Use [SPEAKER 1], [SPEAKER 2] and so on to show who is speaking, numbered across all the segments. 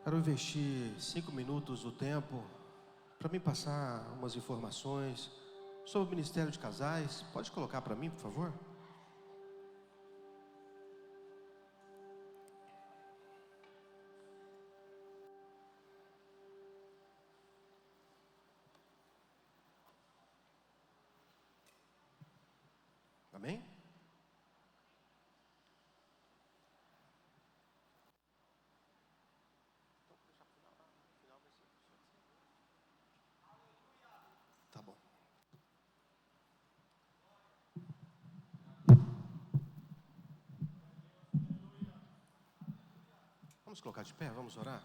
[SPEAKER 1] Quero investir 5 minutos do tempo para me passar umas informações sobre o Ministério de Casais. Pode colocar para mim, por favor? Amém? Tá bom. Vamos colocar de pé, vamos orar?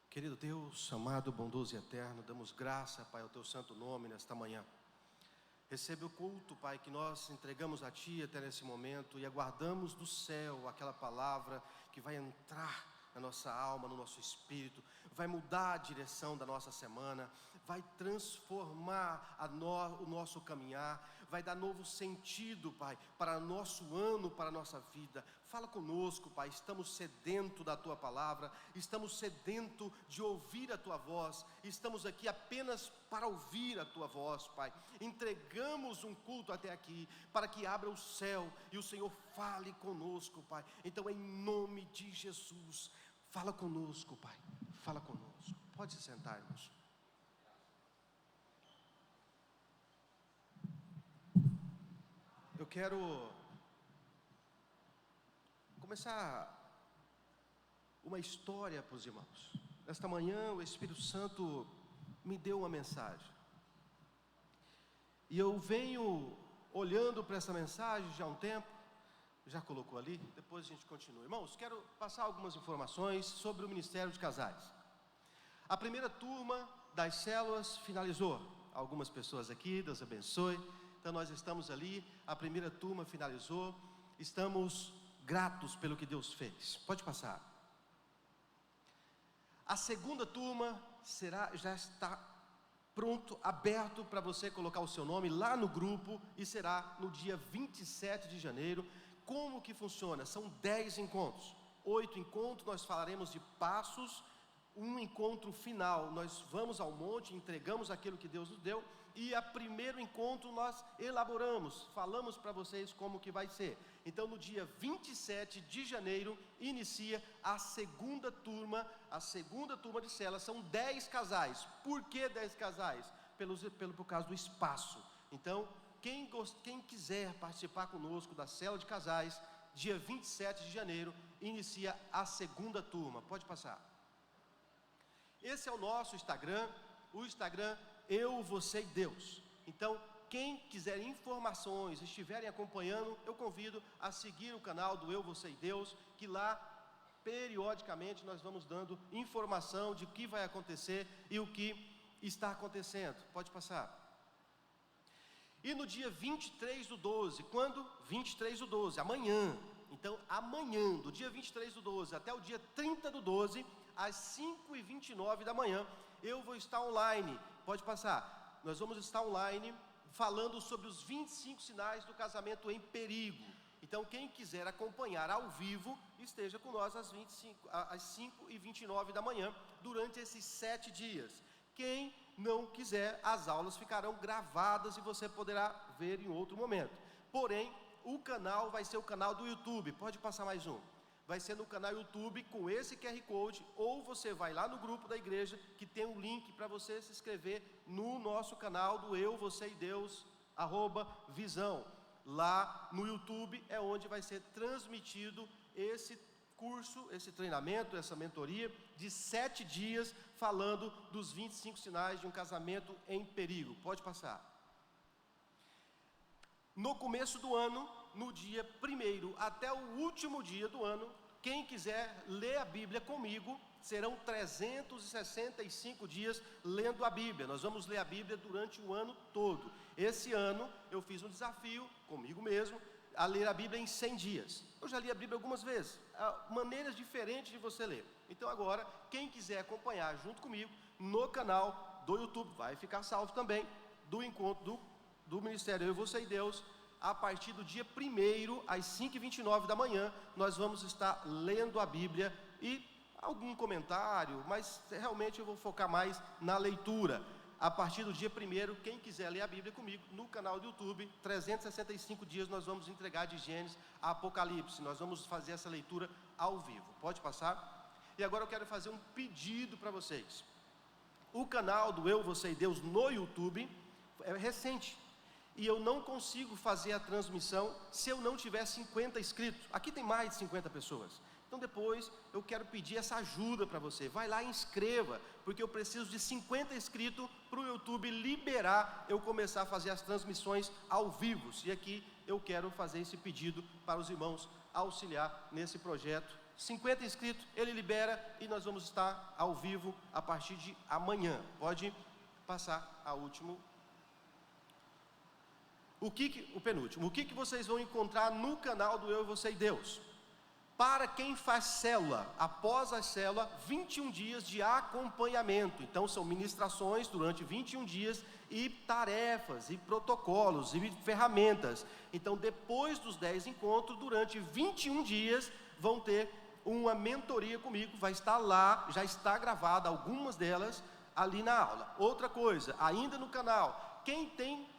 [SPEAKER 1] Querido Deus, amado, bondoso e eterno, damos graça, Pai, ao Teu santo nome nesta manhã. Recebe o culto, Pai, que nós entregamos a Ti até nesse momento e aguardamos do céu aquela palavra que vai entrar na nossa alma, no nosso espírito, vai mudar a direção da nossa semana, vai transformar o nosso caminhar, vai dar novo sentido, Pai, para o nosso ano, para a nossa vida. Fala conosco, Pai, estamos sedentos da Tua palavra, estamos sedentos de ouvir a Tua voz, estamos aqui apenas para ouvir a Tua voz, Pai. Entregamos um culto até aqui, para que abra o céu e o Senhor fale conosco, Pai. Então, em nome de Jesus, fala conosco, Pai, fala conosco. Pode se sentar, irmãos. Eu quero começar uma história para os irmãos. Nesta manhã o Espírito Santo me deu uma mensagem, e eu venho olhando para essa mensagem já há um tempo. Já colocou ali? Depois a gente continua. Irmãos, quero passar algumas informações sobre o Ministério de Casais. A primeira turma das células finalizou. Algumas pessoas aqui, Deus abençoe. Então nós estamos ali, a primeira turma finalizou. Estamos gratos pelo que Deus fez. Pode passar. A segunda turma já está pronto, aberto para você colocar o seu nome lá no grupo, e será no dia 27 de janeiro. Como que funciona? São 10 encontros, 8 encontros, nós falaremos de passos. Um encontro final, nós vamos ao monte, entregamos aquilo que Deus nos deu, e a primeiro encontro nós elaboramos, falamos para vocês como que vai ser. Então no dia 27 de janeiro, inicia a segunda turma de célula. São 10 casais. Por que 10 casais? Por causa do espaço. Então, quem quiser participar conosco da célula de casais, dia 27 de janeiro, inicia a segunda turma. Pode passar. Esse é o nosso Instagram, o Instagram Eu, Você e Deus. Então, quem quiser informações, estiverem acompanhando, eu convido a seguir o canal do Eu, Você e Deus, que lá, periodicamente, nós vamos dando informação de o que vai acontecer e o que está acontecendo. Pode passar. E no dia 23/12, quando? 23/12, amanhã. Então, amanhã, do dia 23/12 até o dia 30/12, às 5h29 da manhã, eu vou estar online. Pode passar. Nós vamos estar online falando sobre os 25 sinais do casamento em perigo. Então, quem quiser acompanhar ao vivo, esteja com nós às 5h29 da manhã, durante esses 7 dias. Quem não quiser, as aulas ficarão gravadas e você poderá ver em outro momento. Porém, o canal vai ser o canal do YouTube. Pode passar mais um. Vai ser no canal YouTube com esse QR Code, ou você vai lá no grupo da igreja, que tem um link para você se inscrever no nosso canal do Eu, Você e Deus, @visão. Lá no YouTube é onde vai ser transmitido esse curso, esse treinamento, essa mentoria de 7 dias, falando dos 25 sinais de um casamento em perigo. Pode passar. No começo do ano, no dia 1º até o último dia do ano, quem quiser ler a Bíblia comigo, serão 365 dias lendo a Bíblia. Nós vamos ler a Bíblia durante o ano todo. Esse ano eu fiz um desafio comigo mesmo, a ler a Bíblia em 100 dias. Eu já li a Bíblia algumas vezes, maneiras diferentes de você ler. Então agora, quem quiser acompanhar junto comigo no canal do YouTube, vai ficar salvo também, do encontro do Ministério Eu, Você e Deus, a partir do dia 1º, às 5h29 da manhã, nós vamos estar lendo a Bíblia e algum comentário, mas realmente eu vou focar mais na leitura. A partir do dia 1º, quem quiser ler a Bíblia comigo, no canal do YouTube, 365 dias nós vamos entregar de Gênesis a Apocalipse. Nós vamos fazer essa leitura ao vivo. Pode passar? E agora eu quero fazer um pedido para vocês. O canal do Eu, Você e Deus no YouTube é recente. E eu não consigo fazer a transmissão se eu não tiver 50 inscritos. Aqui tem mais de 50 pessoas. Então depois eu quero pedir essa ajuda para você. Vai lá e inscreva, porque eu preciso de 50 inscritos para o YouTube liberar eu começar a fazer as transmissões ao vivo. E aqui eu quero fazer esse pedido para os irmãos auxiliar nesse projeto. 50 inscritos, ele libera e nós vamos estar ao vivo a partir de amanhã. Pode passar a último. O penúltimo. O que vocês vão encontrar no canal do Eu, Você e Deus? Para quem faz célula, após a célula, 21 dias de acompanhamento. Então são ministrações durante 21 dias e tarefas, e protocolos, e ferramentas. Então depois dos 10 encontros, durante 21 dias, vão ter uma mentoria comigo, vai estar lá, já está gravada algumas delas ali na aula. Outra coisa, ainda no canal, quem tem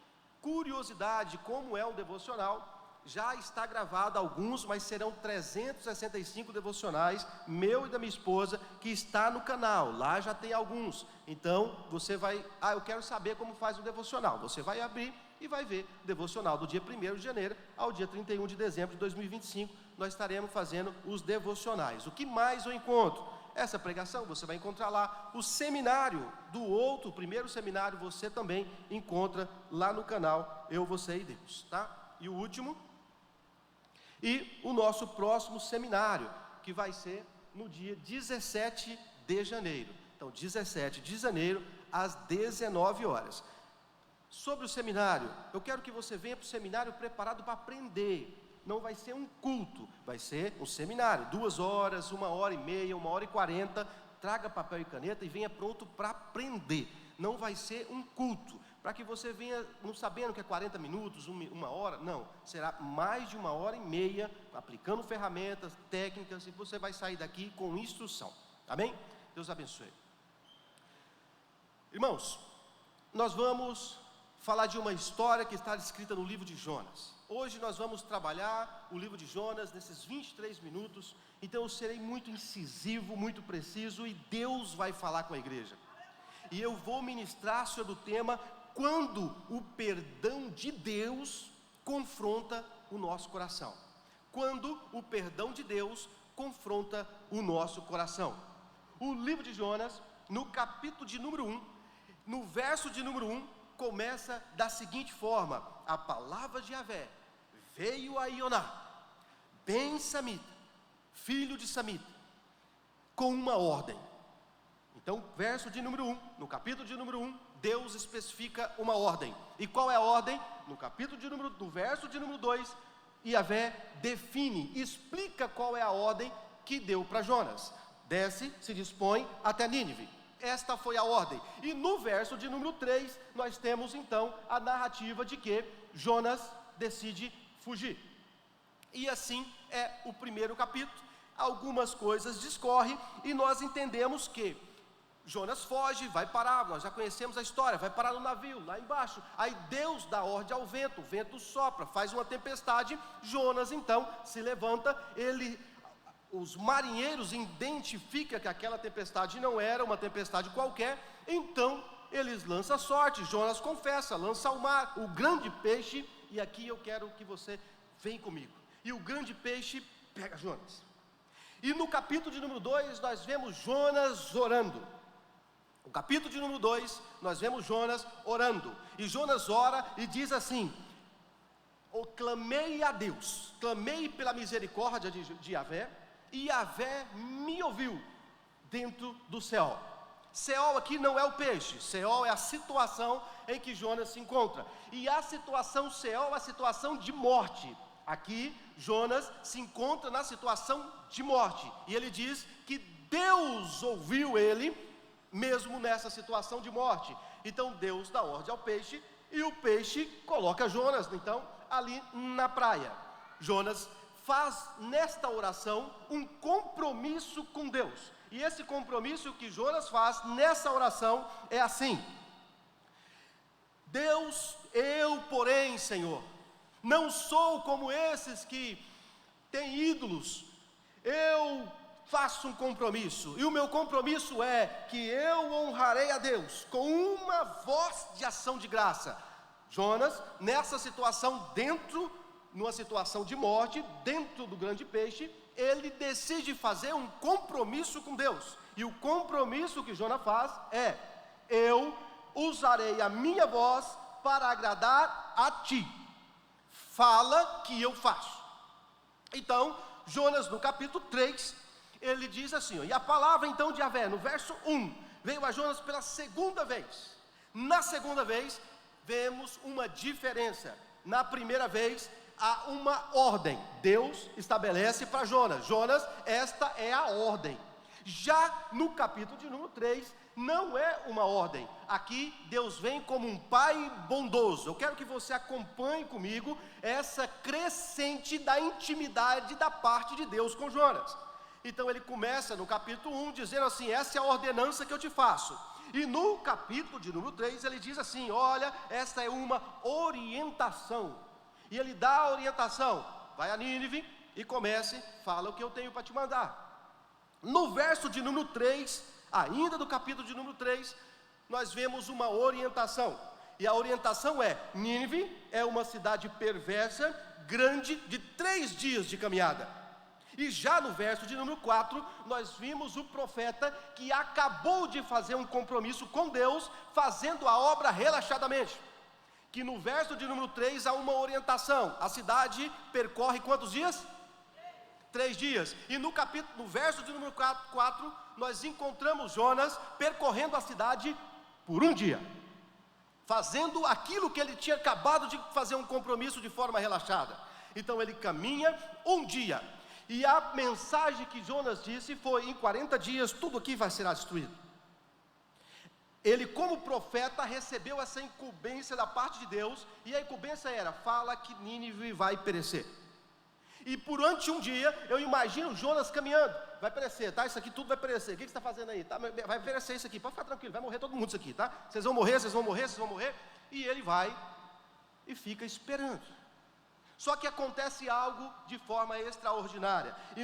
[SPEAKER 1] curiosidade como é um devocional, já está gravado alguns, mas serão 365 devocionais, meu e da minha esposa, que está no canal, lá já tem alguns. Então, você vai, eu quero saber como faz o devocional, você vai abrir e vai ver o devocional do dia 1º de janeiro ao dia 31 de dezembro de 2025, nós estaremos fazendo os devocionais. O que mais eu encontro? Essa pregação você vai encontrar lá. O seminário do outro, o primeiro seminário, você também encontra lá no canal Eu, Você e Deus, tá? E o último, e o nosso próximo seminário, que vai ser no dia 17 de janeiro. Então, 17 de janeiro, às 19 horas. Sobre o seminário, eu quero que você venha para o seminário preparado para aprender. Não vai ser um culto, vai ser um seminário, 2 horas, 1h30, 1h40, traga papel e caneta e venha pronto para aprender. Não vai ser um culto, para que você venha não sabendo que é 40 minutos, 1 hora, não, será mais de 1h30, aplicando ferramentas, técnicas, e você vai sair daqui com instrução, amém? Deus abençoe. Irmãos, nós vamos falar de uma história que está escrita no livro de Jonas. Hoje nós vamos trabalhar o livro de Jonas nesses 23 minutos, então eu serei muito incisivo, muito preciso, e Deus vai falar com a igreja. E eu vou ministrar sobre o tema, quando o perdão de Deus confronta o nosso coração. Quando o perdão de Deus confronta o nosso coração. O livro de Jonas, no capítulo de número 1, no verso de número 1, começa da seguinte forma: a palavra de Yahvé veio a Ioná, ben Samita, filho de Samita, com uma ordem. Então, verso de número 1, no capítulo de número 1, Deus especifica uma ordem. E qual é a ordem? No capítulo de número, no verso de número 2, Yahvé define, explica qual é a ordem que deu para Jonas. Desce, se dispõe até Nínive. Esta foi a ordem. E no verso de número 3, nós temos então a narrativa de que Jonas decide fugir. E assim é o primeiro capítulo. Algumas coisas discorrem e nós entendemos que Jonas foge, vai parar, nós já conhecemos a história, vai parar no navio, lá embaixo. Aí Deus dá ordem ao vento, o vento sopra, faz uma tempestade. Jonas então se levanta, os marinheiros identificam que aquela tempestade não era uma tempestade qualquer, então eles lançam sorte, Jonas confessa, lança ao mar o grande peixe, e aqui eu quero que você venha comigo. E o grande peixe pega Jonas. E no capítulo de número 2, nós vemos Jonas orando. No capítulo de número 2, nós vemos Jonas orando. E Jonas ora e diz assim: clamei a Deus, clamei pela misericórdia de Yahvé, e Yahvé me ouviu dentro do Seol. Seol aqui não é o peixe, Seol é a situação em que Jonas se encontra. E a situação Seol é a situação de morte. Aqui Jonas se encontra na situação de morte. E ele diz que Deus ouviu ele, mesmo nessa situação de morte. Então Deus dá ordem ao peixe, e o peixe coloca Jonas, então, ali na praia. Jonas faz nesta oração um compromisso com Deus. E esse compromisso que Jonas faz nessa oração é assim: Deus, eu, porém, Senhor, não sou como esses que têm ídolos. Eu faço um compromisso, e o meu compromisso é que eu honrarei a Deus com uma voz de ação de graça. Jonas, nessa situação, numa situação de morte, dentro do grande peixe, ele decide fazer um compromisso com Deus. E o compromisso que Jonas faz é: eu usarei a minha voz para agradar a ti. Fala que eu faço. Então, Jonas, no capítulo 3, ele diz assim, e a palavra então de Yahvé, no verso 1, veio a Jonas pela segunda vez. Na segunda vez, vemos uma diferença. Na primeira vez, há uma ordem. Deus estabelece para Jonas: Jonas, esta é a ordem. Já no capítulo de número 3, não é uma ordem. Aqui Deus vem como um pai bondoso. Eu quero que você acompanhe comigo essa crescente da intimidade da parte de Deus com Jonas. Então ele começa no capítulo 1 dizendo assim: essa é a ordenança que eu te faço. E no capítulo de número 3 ele diz assim: olha, esta é uma orientação. E ele dá a orientação: vai a Nínive e fala o que eu tenho para te mandar. No verso de número 3, ainda do capítulo de número 3, nós vemos uma orientação. E a orientação é: Nínive é uma cidade perversa, grande, de 3 dias de caminhada. E já no verso de número 4, nós vimos o profeta que acabou de fazer um compromisso com Deus, fazendo a obra relaxadamente. Que no verso de número 3 há uma orientação: a cidade percorre quantos dias? 3 dias. E no verso de número 4, nós encontramos Jonas percorrendo a cidade por 1 dia, fazendo aquilo que ele tinha acabado de fazer um compromisso de forma relaxada. Então ele caminha 1 dia, e a mensagem que Jonas disse foi: em 40 dias tudo aqui vai ser destruído. Ele, como profeta, recebeu essa incumbência da parte de Deus, e a incumbência era: fala que Nínive vai perecer. E durante 1 dia, eu imagino Jonas caminhando: vai perecer, tá? Isso aqui tudo vai perecer. O que você está fazendo aí? Tá? Vai perecer isso aqui, pode ficar tranquilo, vai morrer todo mundo isso aqui, tá? Vocês vão morrer, vocês vão morrer, vocês vão morrer. E ele vai e fica esperando. Só que acontece algo de forma extraordinária. E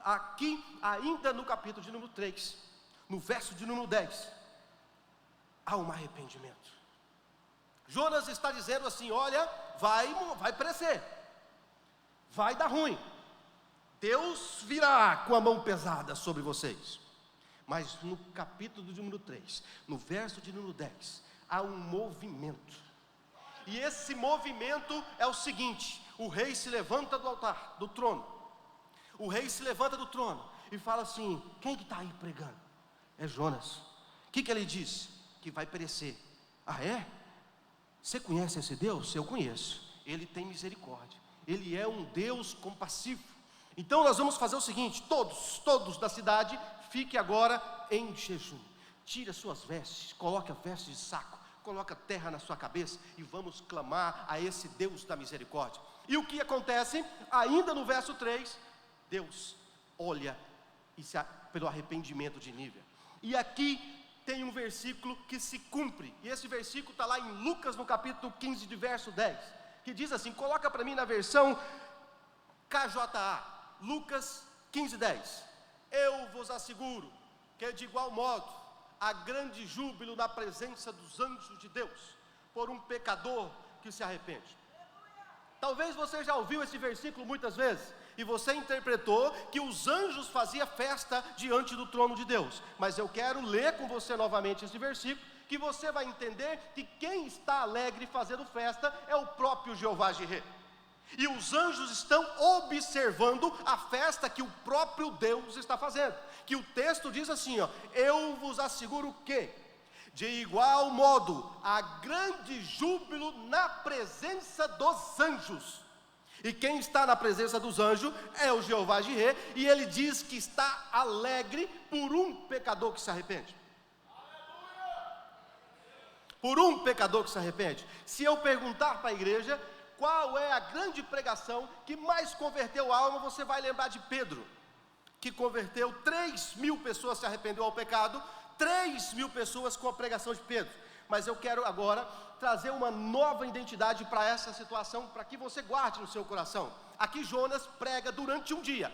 [SPEAKER 1] aqui, ainda no capítulo de número 3, no verso de número 10, há um arrependimento. Jonas está dizendo assim: olha, vai perecer, vai dar ruim, Deus virá com a mão pesada sobre vocês. Mas no capítulo de número 3, no verso de número 10, há um movimento. E esse movimento é o seguinte: o rei se levanta do altar, do trono. O rei se levanta do trono e fala assim: quem que está aí pregando? É Jonas. O que ele diz? Que vai perecer. Ah, é? Você conhece esse Deus? Eu conheço. Ele tem misericórdia. Ele é um Deus compassivo. Então nós vamos fazer o seguinte: todos da cidade, fiquem agora em jejum. Tire as suas vestes, coloque a veste de saco, coloque a terra na sua cabeça e vamos clamar a esse Deus da misericórdia. E o que acontece? Ainda no verso 3, Deus olha pelo arrependimento de Nínive. E aqui tem um versículo que se cumpre, e esse versículo está lá em Lucas, no capítulo 15, de verso 10, que diz assim, coloca para mim na versão KJA, Lucas 15, 10. Eu vos asseguro que de igual modo há grande júbilo na presença dos anjos de Deus por um pecador que se arrepende. Talvez você já ouviu esse versículo muitas vezes, e você interpretou que os anjos faziam festa diante do trono de Deus. Mas eu quero ler com você novamente esse versículo, que você vai entender que quem está alegre fazendo festa é o próprio Jeová Jireh. E os anjos estão observando a festa que o próprio Deus está fazendo. Que o texto diz assim, ó: eu vos asseguro que, de igual modo, há grande júbilo na presença dos anjos. E quem está na presença dos anjos é o Jeová Jireh, e ele diz que está alegre por um pecador que se arrepende. Por um pecador que se arrepende. Se eu perguntar para a igreja qual é a grande pregação que mais converteu a alma, você vai lembrar de Pedro, que converteu 3.000 pessoas, se arrependeu ao pecado, 3.000 pessoas com a pregação de Pedro. Mas eu quero agora trazer uma nova identidade para essa situação, para que você guarde no seu coração. Aqui Jonas prega durante um dia,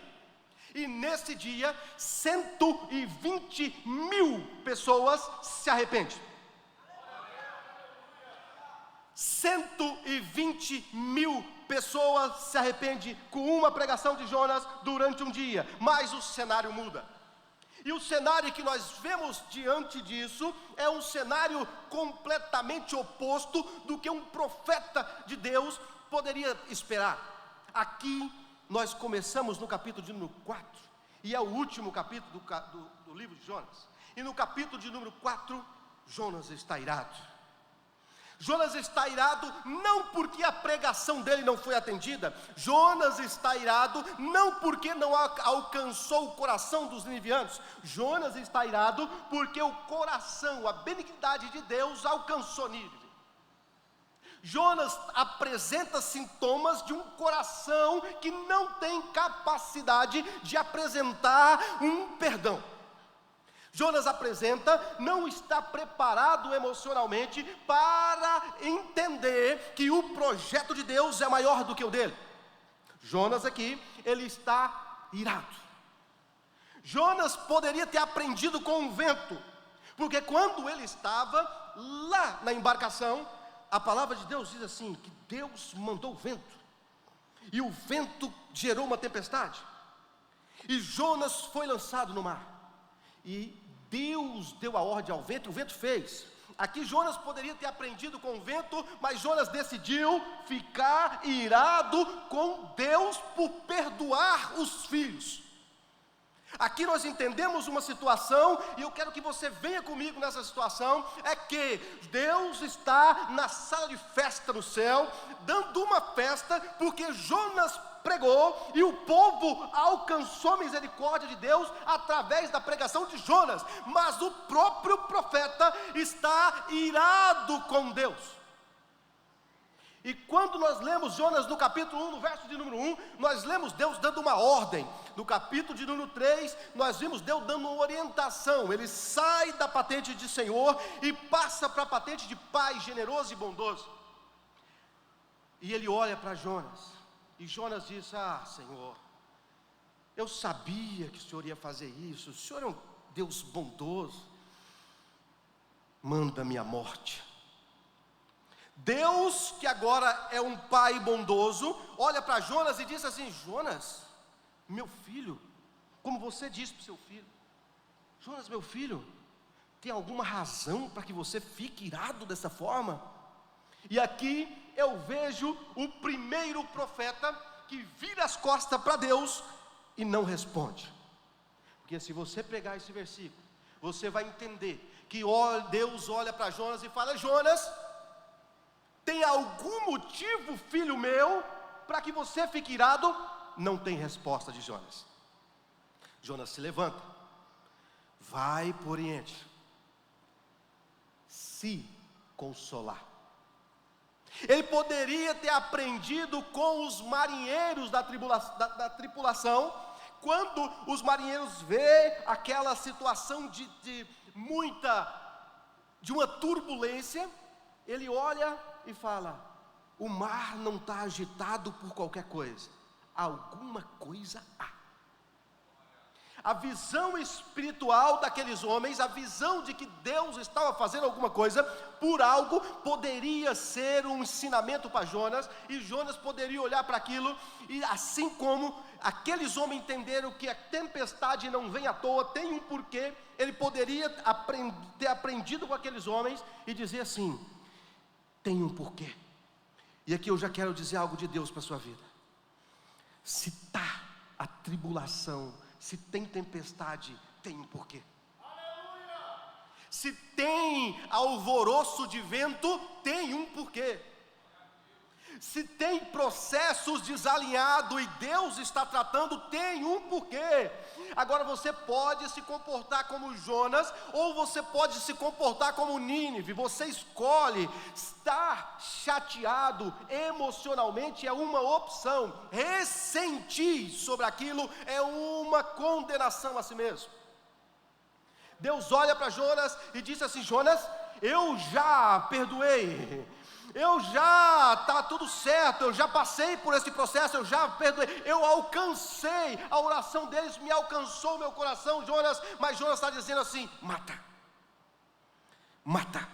[SPEAKER 1] e nesse dia 120.000 pessoas se arrependem. 120.000 pessoas se arrependem com uma pregação de Jonas durante um dia. Mas o cenário muda. E o cenário que nós vemos diante disso é um cenário completamente oposto do que um profeta de Deus poderia esperar. Aqui nós começamos no capítulo de número 4, e é o último capítulo do livro de Jonas. E no capítulo de número 4, Jonas está irado. Jonas está irado não porque a pregação dele não foi atendida. Jonas está irado não porque não alcançou o coração dos ninivianos. Jonas está irado porque o coração, a benignidade de Deus alcançou Nínive. Jonas apresenta sintomas de um coração que não tem capacidade de apresentar um perdão. Jonas apresenta, não está preparado emocionalmente para entender que o projeto de Deus é maior do que o dele. Jonas aqui, ele está irado. Jonas poderia ter aprendido com o vento, porque quando ele estava lá na embarcação, a palavra de Deus diz assim, que Deus mandou o vento, e o vento gerou uma tempestade, e Jonas foi lançado no mar, e Deus deu a ordem ao vento, e o vento fez. Aqui Jonas poderia ter aprendido com o vento, mas Jonas decidiu ficar irado com Deus por perdoar os filhos. Aqui nós entendemos uma situação, e eu quero que você venha comigo nessa situação, é que Deus está na sala de festa no céu, dando uma festa, porque Jonas pregou, e o povo alcançou a misericórdia de Deus, através da pregação de Jonas, mas o próprio profeta está irado com Deus. E quando nós lemos Jonas no capítulo 1, no verso de número 1, nós lemos Deus dando uma ordem. No capítulo de número 3, nós vimos Deus dando uma orientação. Ele sai da patente de Senhor e passa para a patente de Pai generoso e bondoso. E ele olha para Jonas, e Jonas diz, Senhor, eu sabia que o Senhor ia fazer isso, o Senhor é um Deus bondoso, manda-me a morte. Deus, que agora é um pai bondoso, olha para Jonas e diz assim, Jonas, meu filho, como você disse para o seu filho, Jonas, meu filho, tem alguma razão para que você fique irado dessa forma? E aqui eu vejo o primeiro profeta que vira as costas para Deus e não responde. Porque se você pegar esse versículo, você vai entender que Deus olha para Jonas e fala, Jonas, tem algum motivo, filho meu, para que você fique irado? Não tem resposta de Jonas. Jonas se levanta, vai para o Oriente, se consolar. Ele poderia ter aprendido com os marinheiros da tripulação, quando os marinheiros vê aquela situação de uma turbulência, ele olha e fala, o mar não está agitado por qualquer coisa, alguma coisa há. A visão espiritual daqueles homens, a visão de que Deus estava fazendo alguma coisa por algo, poderia ser um ensinamento para Jonas, e Jonas poderia olhar para aquilo, e assim como aqueles homens entenderam que a tempestade não vem à toa, tem um porquê, ele poderia ter aprendido com aqueles homens e dizer assim, tem um porquê. E aqui eu já quero dizer algo de Deus para a sua vida. Se está a tribulação, se tem tempestade, tem um porquê. Se tem alvoroço de vento, tem um porquê. Se tem processos desalinhados e Deus está tratando, tem um porquê. Agora você pode se comportar como Jonas, ou você pode se comportar como Nínive. Você escolhe. Estar chateado emocionalmente é uma opção. Ressentir sobre aquilo é uma condenação a si mesmo. Deus olha para Jonas e diz assim: Jonas, eu já perdoei, está tudo certo, eu já passei por esse processo, eu já perdoei, eu alcancei, a oração deles me alcançou meu coração, Jonas. Mas Jonas está dizendo assim: mata.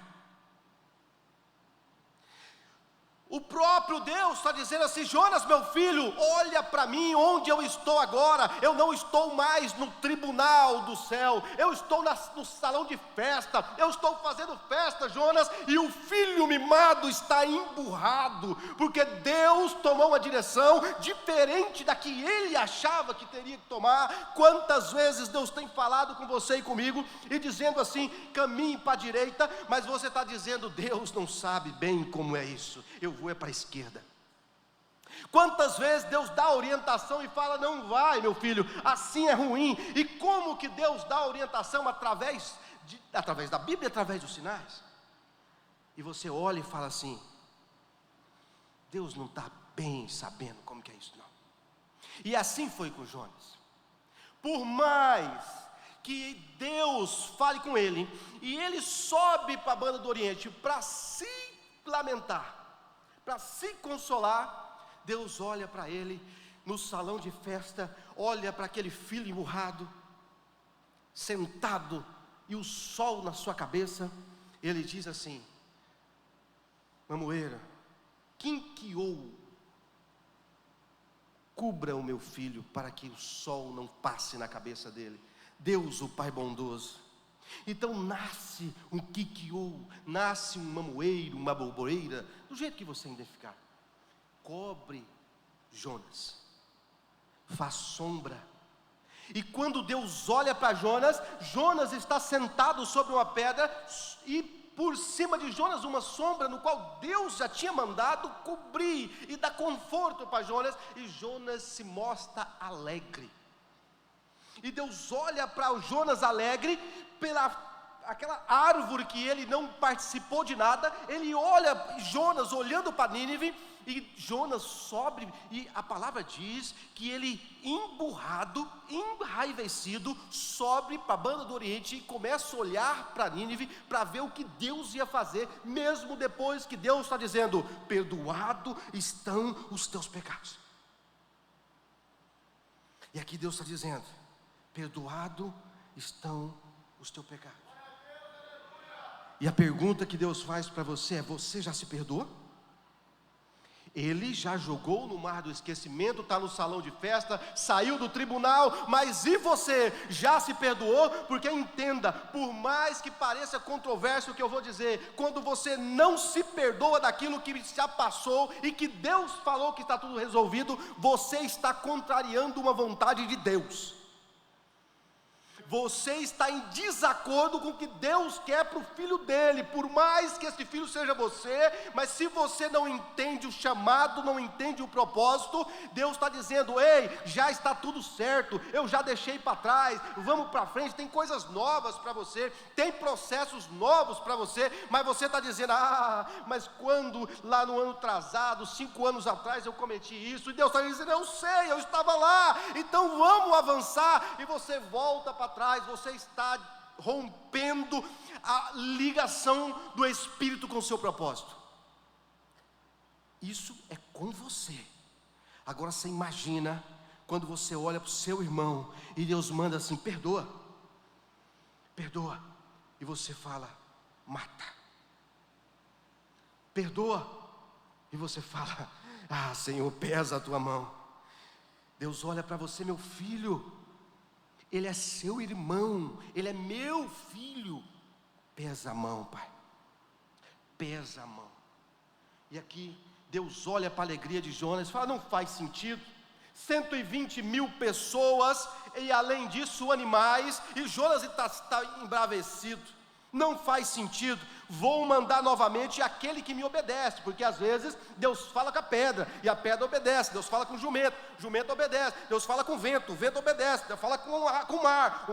[SPEAKER 1] O próprio Deus está dizendo assim: Jonas, meu filho, olha para mim, onde eu estou agora. Eu não estou mais no tribunal do céu, eu estou no salão de festa, eu estou fazendo festa, Jonas, e o filho mimado está emburrado, porque Deus tomou uma direção diferente da que ele achava que teria que tomar. Quantas vezes Deus tem falado com você e comigo, e dizendo assim: caminhe para a direita, mas você está dizendo: Deus não sabe bem como é isso, eu vou para a esquerda. Quantas vezes Deus dá orientação e fala: não vai, meu filho, assim é ruim. E como que Deus dá orientação? Através da Bíblia, através dos sinais. E você olha e fala assim: Deus não está bem sabendo como que é isso, não. E assim foi com Jonas. Por mais que Deus fale com ele, e ele sobe para a banda do Oriente para se lamentar, para se consolar, Deus olha para ele no salão de festa, olha para aquele filho emburrado, sentado, e o sol na sua cabeça. Ele diz assim: mamoeira, quinquiou, cubra o meu filho, para que o sol não passe na cabeça dele. Deus, o Pai bondoso. Então nasce um quiquiô, nasce um mamoeiro, uma borboleira, do jeito que você identificar. Cobre Jonas, faz sombra. E quando Deus olha para Jonas, Jonas está sentado sobre uma pedra, e por cima de Jonas uma sombra, no qual Deus já tinha mandado cobrir e dar conforto para Jonas. E Jonas se mostra alegre. E Deus olha para o Jonas alegre, pela aquela árvore que ele não participou de nada. Ele olha, Jonas olhando para Nínive, e Jonas sobe, e a palavra diz que ele, emburrado, enraivecido, sobe para a banda do Oriente e começa a olhar para Nínive, para ver o que Deus ia fazer, mesmo depois que Deus está dizendo: perdoado estão os teus pecados. E aqui Deus está dizendo: perdoado estão os teus pecados. E a pergunta que Deus faz para você é: você já se perdoou? Ele já jogou no mar do esquecimento, está no salão de festa, saiu do tribunal, mas e você? Já se perdoou? Porque entenda, por mais que pareça controverso o que eu vou dizer, quando você não se perdoa daquilo que já passou e que Deus falou que está tudo resolvido, você está contrariando uma vontade de Deus. Você está em desacordo com o que Deus quer para o filho dele, por mais que esse filho seja você. Mas se você não entende o chamado, não entende o propósito, Deus está dizendo: ei, já está tudo certo, eu já deixei para trás, vamos para frente, tem coisas novas para você, tem processos novos para você. Mas você está dizendo: mas quando lá no ano atrasado, 5 anos atrás eu cometi isso, e Deus está dizendo: eu sei, eu estava lá, então vamos avançar. E você volta para trás. Você está rompendo a ligação do Espírito com o seu propósito. Isso é com você. Agora você imagina quando você olha para o seu irmão e Deus manda assim: perdoa, e você fala: mata. Perdoa, e você fala: Senhor, pesa a tua mão. Deus olha para você: meu filho, ele é seu irmão, ele é meu filho. Pesa a mão, pai, pesa a mão. E aqui Deus olha para a alegria de Jonas e fala: não faz sentido, 120 mil pessoas, e além disso animais, e Jonas está embravecido. Não faz sentido, vou mandar novamente aquele que me obedece, porque às vezes Deus fala com a pedra, e a pedra obedece. Deus fala com o jumento obedece. Deus fala com o vento obedece. Deus fala com o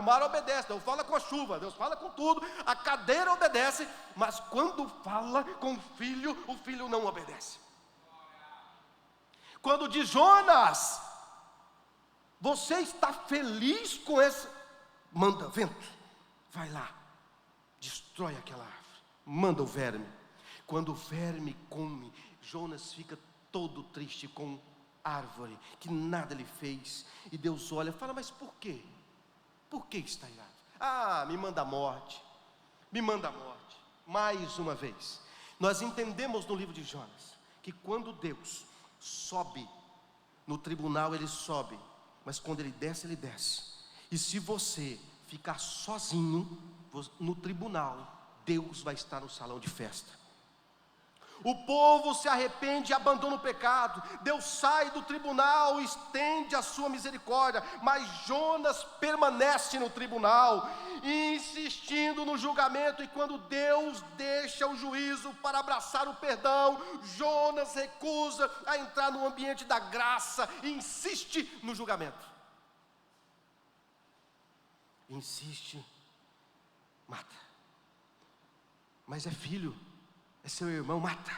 [SPEAKER 1] mar obedece. Deus fala com a chuva, Deus fala com tudo, a cadeira obedece, mas quando fala com o filho não obedece. Quando diz: Jonas, você está feliz com esse? Manda vento, vai lá, destrói aquela árvore, manda o verme. Quando o verme come, Jonas fica todo triste com a árvore, que nada lhe fez. E Deus olha e fala: mas por quê? Por que está irado? Me manda a morte, me manda a morte. Mais uma vez, nós entendemos no livro de Jonas, que quando Deus sobe no tribunal, Ele sobe, mas quando Ele desce, Ele desce. E se você ficar sozinho no tribunal, Deus vai estar no salão de festa. O povo se arrepende e abandona o pecado. Deus sai do tribunal e estende a sua misericórdia. Mas Jonas permanece no tribunal, insistindo no julgamento. E quando Deus deixa o juízo para abraçar o perdão, Jonas recusa a entrar no ambiente da graça e insiste no julgamento. Insiste, mata. Mas é filho, é seu irmão, mata.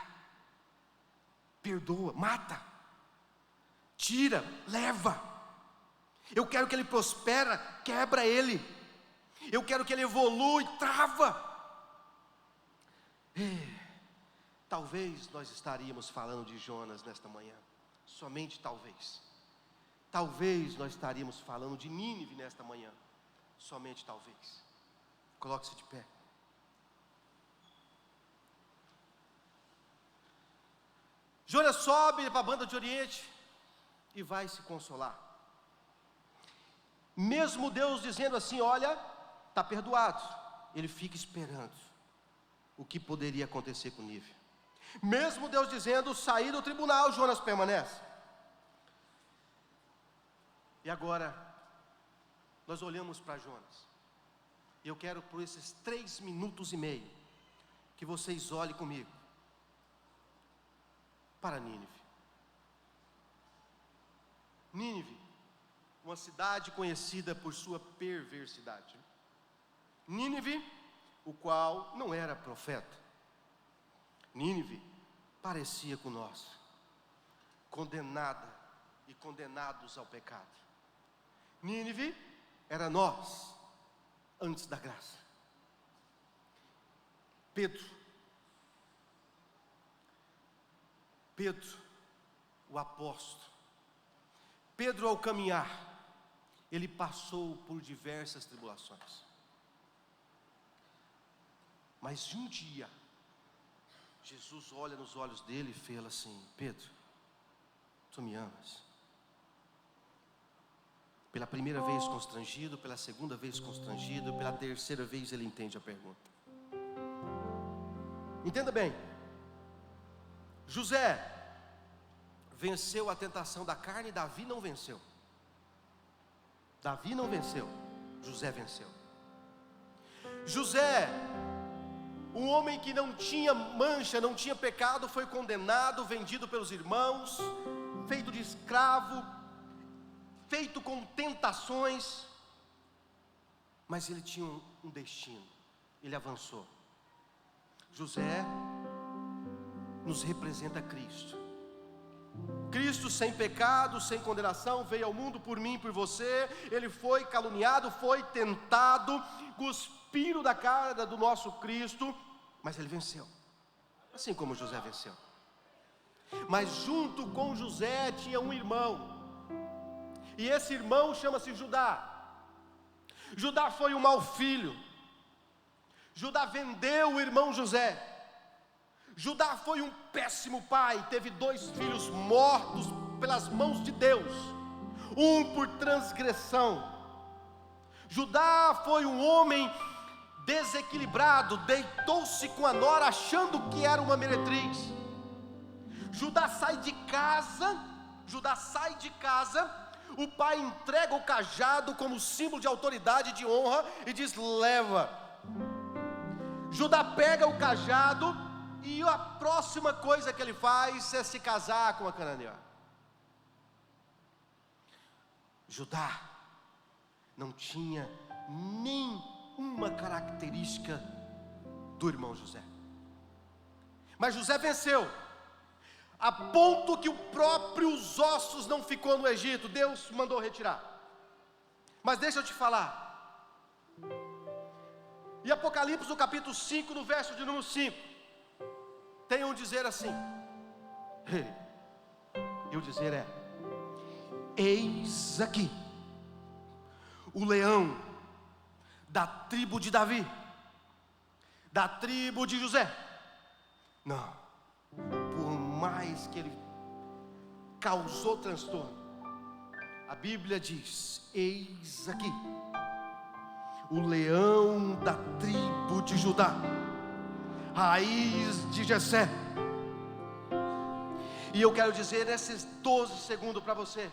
[SPEAKER 1] Perdoa, mata. Tira, leva. Eu quero que ele prospere, quebra ele. Eu quero que ele evolua, trava. Talvez nós estaríamos falando de Jonas nesta manhã. Somente talvez. Talvez nós estaríamos falando de Nínive nesta manhã. Somente talvez. Coloque-se de pé. Jonas sobe para a banda de Oriente e vai se consolar. Mesmo Deus dizendo assim: olha, está perdoado, ele fica esperando o que poderia acontecer com Nínive. Mesmo Deus dizendo: sair do tribunal, Jonas permanece. E agora nós olhamos para Jonas. E eu quero, por esses 3 minutos e meio, que vocês olhem comigo para Nínive. Nínive, uma cidade conhecida por sua perversidade. Nínive, o qual não era profeta. Nínive parecia com nós, condenada e condenados ao pecado. Nínive era nós, antes da graça. Pedro, o apóstolo, Pedro, ao caminhar, ele passou por diversas tribulações. Mas um dia, Jesus olha nos olhos dele e fala assim: Pedro, tu me amas? Pela primeira vez constrangido, pela segunda vez constrangido, pela terceira vez ele entende a pergunta. Entenda bem, José venceu a tentação da carne, Davi não venceu. Davi não venceu, José venceu. José, um homem que não tinha mancha, não tinha pecado, foi condenado, vendido pelos irmãos, feito de escravo, feito com tentações, mas ele tinha um destino, ele avançou. José nos representa Cristo. Cristo sem pecado, sem condenação, veio ao mundo por mim e por você. Ele foi caluniado, foi tentado, cuspiram da cara do nosso Cristo, mas ele venceu, assim como José venceu. Mas junto com José tinha um irmão, e esse irmão chama-se Judá. Judá foi um mau filho. Judá vendeu o irmão José. Judá foi um péssimo pai, teve 2 filhos mortos pelas mãos de Deus, um por transgressão. Judá foi um homem desequilibrado, deitou-se com a nora achando que era uma meretriz. Judá sai de casa, o pai entrega o cajado como símbolo de autoridade e de honra e diz: leva. Judá pega o cajado e a próxima coisa que ele faz é se casar com a cananeia. Judá não tinha nenhuma característica do irmão José, mas José venceu, a ponto que os próprios ossos não ficou no Egito. Deus mandou retirar. Mas deixa eu te falar, em Apocalipse, no capítulo 5, no verso de número 5, tem um dizer assim, e o dizer é: eis aqui o leão da tribo de Davi, da tribo de José. Não, por mais que ele causou transtorno, a Bíblia diz: eis aqui o leão da tribo de Judá, raiz de Jessé. E eu quero dizer nesses 12 segundos para você: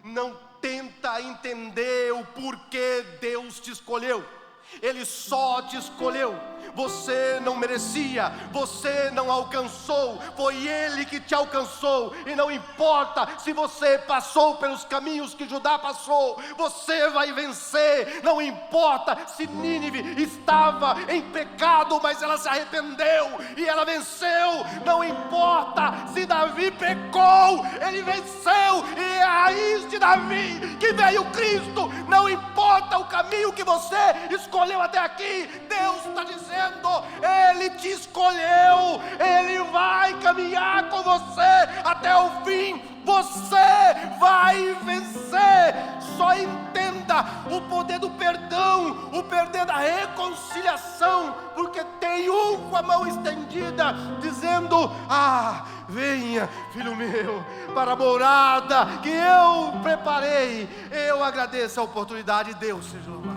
[SPEAKER 1] não tenta entender o porquê Deus te escolheu. Ele só te escolheu. Você não merecia, você não alcançou, foi Ele que te alcançou. E não importa se você passou pelos caminhos que Judá passou, você vai vencer. Não importa se Nínive estava em pecado, mas ela se arrependeu e ela venceu. Não importa se Davi pecou, ele venceu, e é a raiz de Davi que veio Cristo. Não importa o caminho que você escolheu até aqui, Deus está dizendo: Ele te escolheu, Ele vai caminhar com você até o fim. Você vai vencer. Só entenda o poder do perdão, o poder da reconciliação, porque tem um com a mão estendida, dizendo: venha, filho meu, para a morada que eu preparei. Eu agradeço a oportunidade. Deus seja louvado.